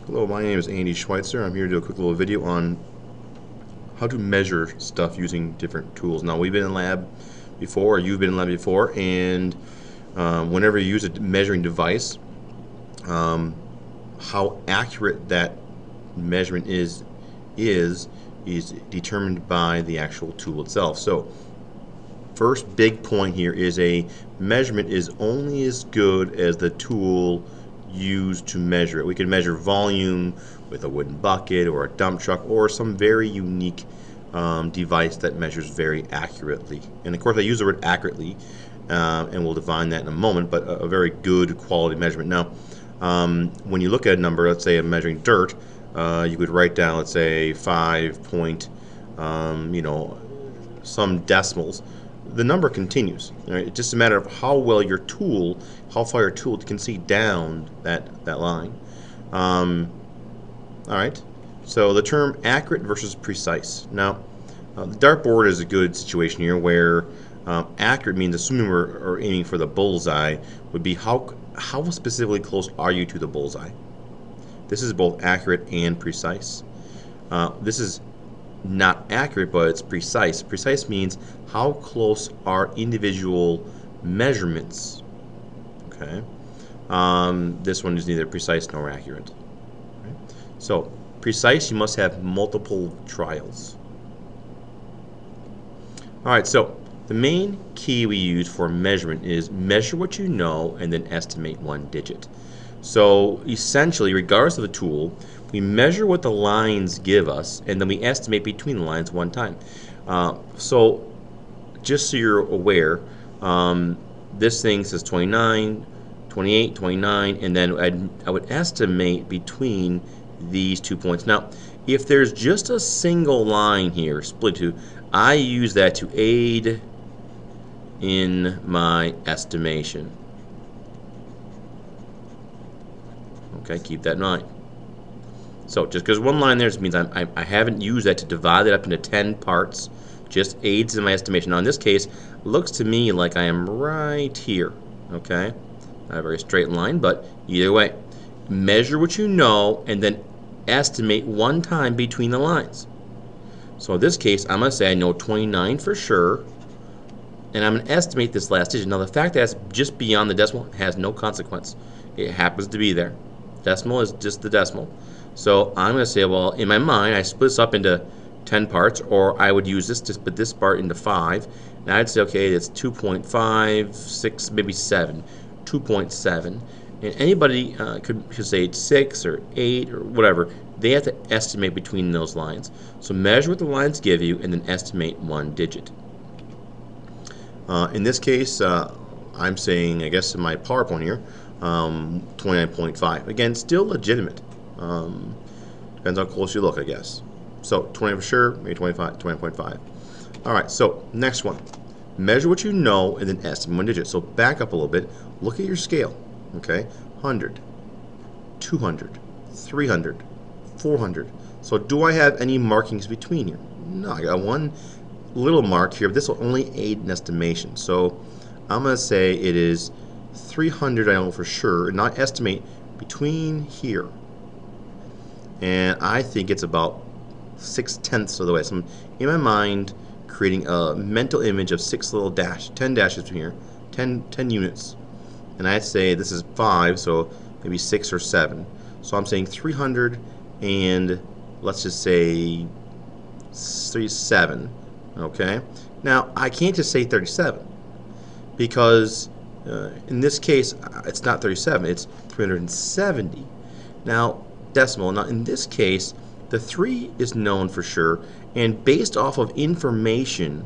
Hello, my name is Andy Schweitzer. I'm here to do a quick little video on how to measure stuff using different tools. Now, we've been in lab before, or you've been in lab before, and whenever you use a measuring device, how accurate that measurement is determined by the actual tool itself. So, first big point here is a measurement is only as good as the tool used to measure it. We can measure volume with a wooden bucket or a dump truck or some very unique device that measures very accurately. And of course I use the word accurately and we'll define that in a moment, but a very good quality measurement. Now when you look at a number, let's say I'm measuring dirt, you would write down, let's say 5 point some decimals. The number continues. Right? It's just a matter of how far your tool can see down that line. All right. So the term accurate versus precise. Now, the dartboard is a good situation here, where accurate means, assuming we're aiming for the bullseye, would be how specifically close are you to the bullseye. This is both accurate and precise. This is not accurate, but it's precise. Precise means how close are individual measurements. Okay. This one is neither precise nor accurate. Okay. So precise, you must have multiple trials. Alright, so the main key we use for measurement is measure what you know and then estimate one digit. So essentially, regardless of the tool, we measure what the lines give us, and then we estimate between the lines one time. So just so you're aware, this thing says 29, 28, 29, and then I would estimate between these 2 points. Now, if there's just a single line here, split two, I use that to aid in my estimation. Okay, keep that in mind. So just because one line there means I haven't used that to divide it up into 10 parts, just aids in my estimation. Now in this case, it looks to me like I am right here. Okay, not a very straight line, but either way, measure what you know and then estimate one time between the lines. So in this case, I'm going to say I know 29 for sure, and I'm going to estimate this last digit. Now the fact that it's just beyond the decimal has no consequence. It happens to be there. Decimal is just the decimal. So I'm going to say, well, in my mind, I split this up into 10 parts, or I would use this to split this part into 5. And I'd say, okay, it's 2.5, 6, maybe 7, 2.7. And anybody could say it's 6 or 8 or whatever. They have to estimate between those lines. So measure what the lines give you and then estimate one digit. In this case, I'm saying, I guess in my PowerPoint here, 29.5. Again, still legitimate. Depends how close you look, I guess. So 20 for sure, maybe 25, 20.5. Alright, so next one. Measure what you know and then estimate one digit. So back up a little bit. Look at your scale. Okay, 100, 200, 300, 400. So do I have any markings between here? No, I got one little mark here, but this will only aid in estimation. So I'm going to say it is 300, I know for sure, and not estimate between here. And I think it's about 6/10 of the way. So I'm, in my mind, creating a mental image of 10 dashes between here, 10 units. And I'd say this is 5, so maybe 6 or 7. So I'm saying 300 and let's just say 37. Okay? Now, I can't just say 37 because in this case, it's not 37, it's 370. Now, decimal. Now, in this case, the 3 is known for sure, and based off of information,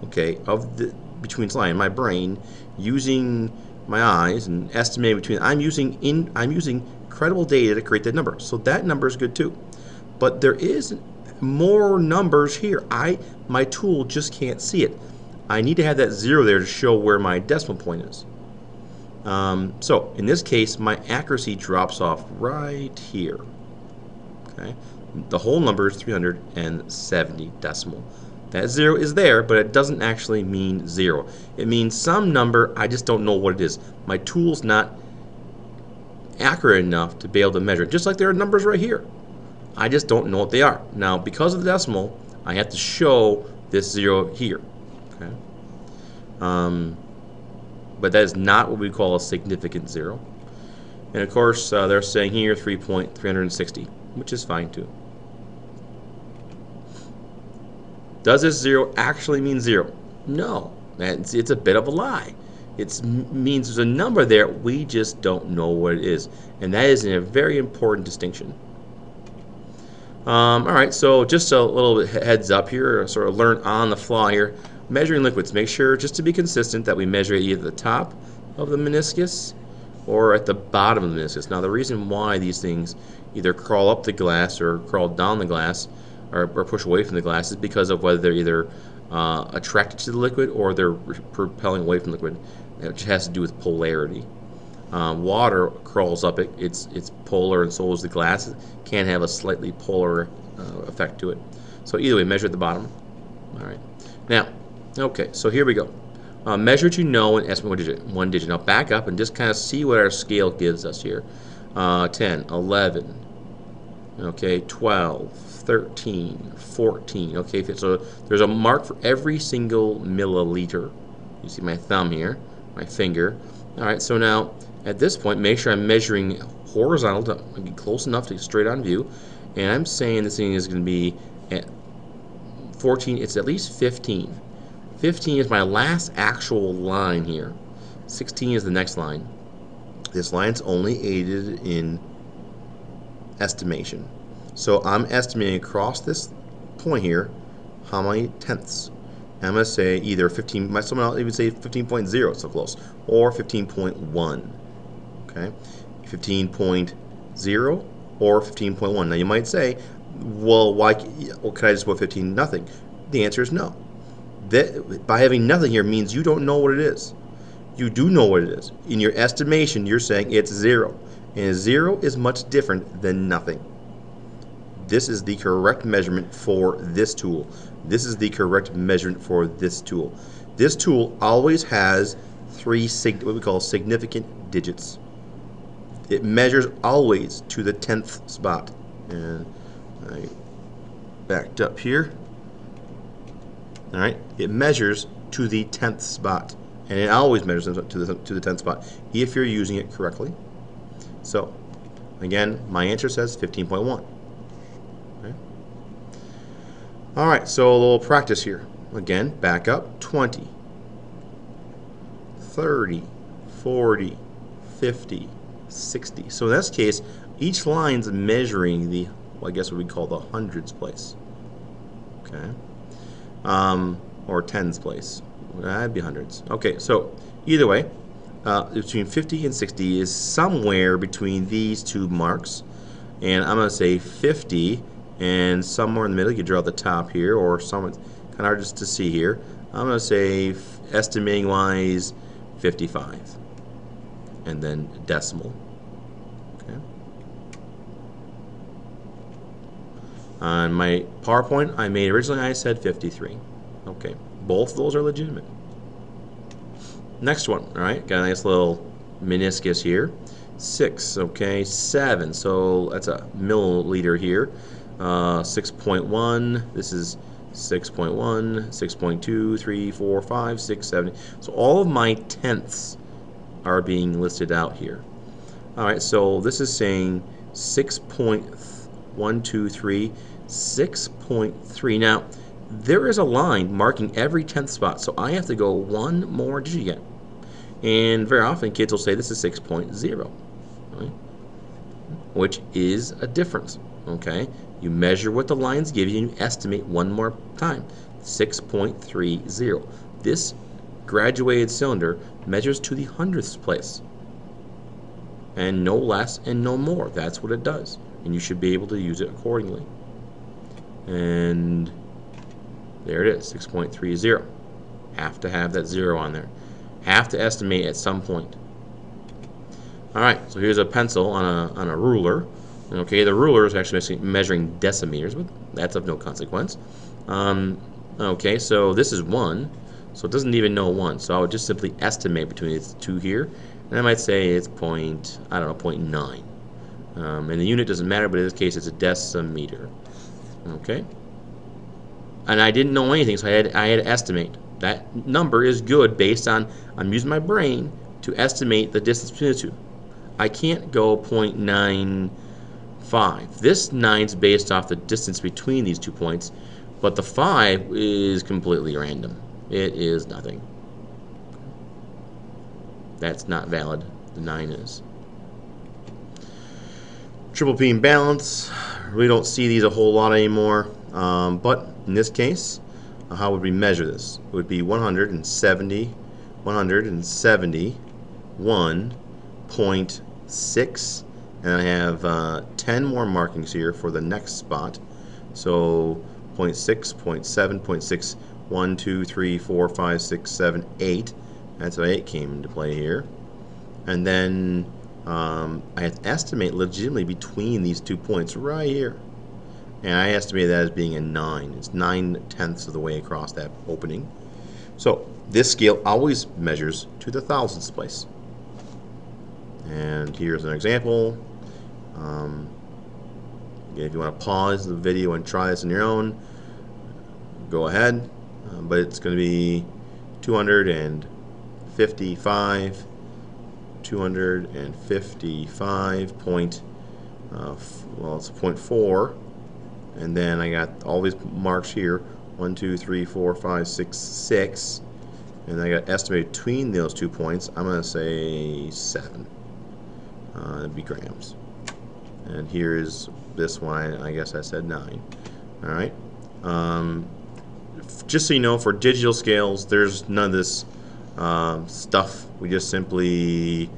okay, of the between line, my brain, using my eyes and estimating between, I'm using credible data to create that number. So that number is good too. But there is more numbers here. My tool just can't see it. I need to have that 0 there to show where my decimal point is. So in this case, my accuracy drops off right here. Okay, the whole number is 370 decimal. That 0 is there, but it doesn't actually mean 0. It means some number, I just don't know what it is. My tool's not accurate enough to be able to measure it, just like there are numbers right here. I just don't know what they are. Now, because of the decimal, I have to show this 0 here. Okay? But that is not what we call a significant 0. And of course, they're saying here 3.360, which is fine too. Does this 0 actually mean 0? No, it's a bit of a lie. It means there's a number there, we just don't know what it is. And that is a very important distinction. Alright, so just a little bit heads up here, sort of learn on the fly here. Measuring liquids, make sure, just to be consistent, that we measure either the top of the meniscus or at the bottom of the meniscus. Now, the reason why these things either crawl up the glass or crawl down the glass or push away from the glass is because of whether they're either attracted to the liquid or they're propelling away from the liquid, which has to do with polarity. Water crawls up it, it's polar, and so is the glass. It can have a slightly polar effect to it. So either way, measure at the bottom. All right. Now, okay, so here we go. Measure what you know and estimate one digit. Now back up and just kind of see what our scale gives us here. 10, 11, okay, 12, 13, 14. Okay, so there's a mark for every single milliliter. You see my thumb here, my finger. All right, so now at this point, make sure I'm measuring horizontal to be close enough to get straight on view. And I'm saying this thing is going to be at 14, it's at least 15. 15 is my last actual line here. 16 is the next line. This line's only aided in estimation. So I'm estimating across this point here how many tenths. And I'm going to say either 15, someone else even say 15.0, so close, or 15.1. Okay, 15.0 or 15.1. Now you might say, well, why? Well, can I just put 15 nothing? The answer is no. That, by having nothing here means you don't know what it is. You do know what it is. In your estimation, you're saying it's 0. And 0 is much different than nothing. This is the correct measurement for this tool. This is the correct measurement for this tool. This tool always has what we call significant digits. It measures always to the 10th spot. And I backed up here. All right, it measures to the 10th spot, and it always measures to the 10th spot if you're using it correctly. So, again, my answer says 15.1. Okay. All right, so a little practice here. Again, back up, 20, 30, 40, 50, 60. So in this case, each line's measuring the, well, I guess what we call the hundreds place. Okay. Or tens place. That'd be hundreds. Okay, so either way, between 50 and 60 is somewhere between these two marks. And I'm going to say 50, and somewhere in the middle, you draw the top here, or somewhere kind of hard just to see here. I'm going to say, estimating wise, 55. And then decimal. Okay. On my PowerPoint I made originally, I said 53. Okay, both of those are legitimate. Next one, all right, got a nice little meniscus here. 6, okay, 7, so that's a milliliter here. 6.1, this is 6.1, 6.2, 3, 4, 5, 6, 7. So all of my tenths are being listed out here. All right, so this is saying 6.123, 6.3. Now, there is a line marking every 10th spot, so I have to go one more digit yet. And very often kids will say this is 6.0, right? Which is a difference, okay? You measure what the lines give you and you estimate one more time, 6.30. This graduated cylinder measures to the hundredths place, and no less and no more. That's what it does, and you should be able to use it accordingly. And there it is, 6.30. Have to have that 0 on there. Have to estimate at some point. All right, so here's a pencil on a ruler. Okay, the ruler is actually measuring decimeters, but that's of no consequence. Okay, so this is 1, so it doesn't even know 1. So I would just simply estimate between these two here, And I might say it's I don't know, 0.9. And the unit doesn't matter, but in this case it's a decimeter. Okay? And I didn't know anything, so I had to estimate. That number is good based on, I'm using my brain to estimate the distance between the two. I can't go 0.95. This 9 is based off the distance between these 2 points, but the 5 is completely random. It is nothing. That's not valid. The 9 is. Triple beam balance. We don't see these a whole lot anymore, but in this case, how would we measure this? It would be 171.6, and I have 10 more markings here for the next spot. So 0.6, 0.7, 0.6, 1, 2, 3, 4, 5, 6, 7, 8. That's why 8 came into play here. And then I have to estimate legitimately between these 2 points right here. And I estimate that as being a 9. It's 9/10 of the way across that opening. So this scale always measures to the thousandths place. And here's an example. If you want to pause the video and try this on your own, go ahead. But it's going to be 255 point, well, it's 0.4, and then I got all these marks here, 1, 2, 3, 4, 5, 6, 6, and I got estimated between those 2 points. I'm going to say 7. It'd be grams. And here is this one. I guess I said 9. All right. Just so you know, for digital scales, there's none of this stuff. We just simply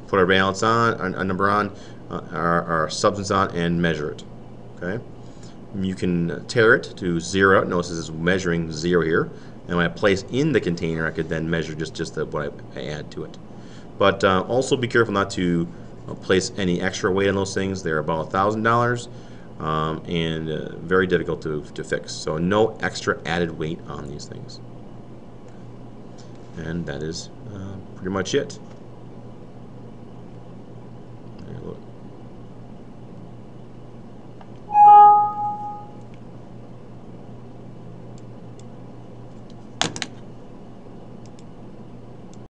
put our balance on, a number on, our substance on, and measure it. Okay. You can tailor it to 0. Notice this is measuring 0 here, and when I place in the container, I could then measure just what I add to it. But also be careful not to place any extra weight on those things. They're about $1,000 and very difficult to fix. So no extra added weight on these things. And that is pretty much it.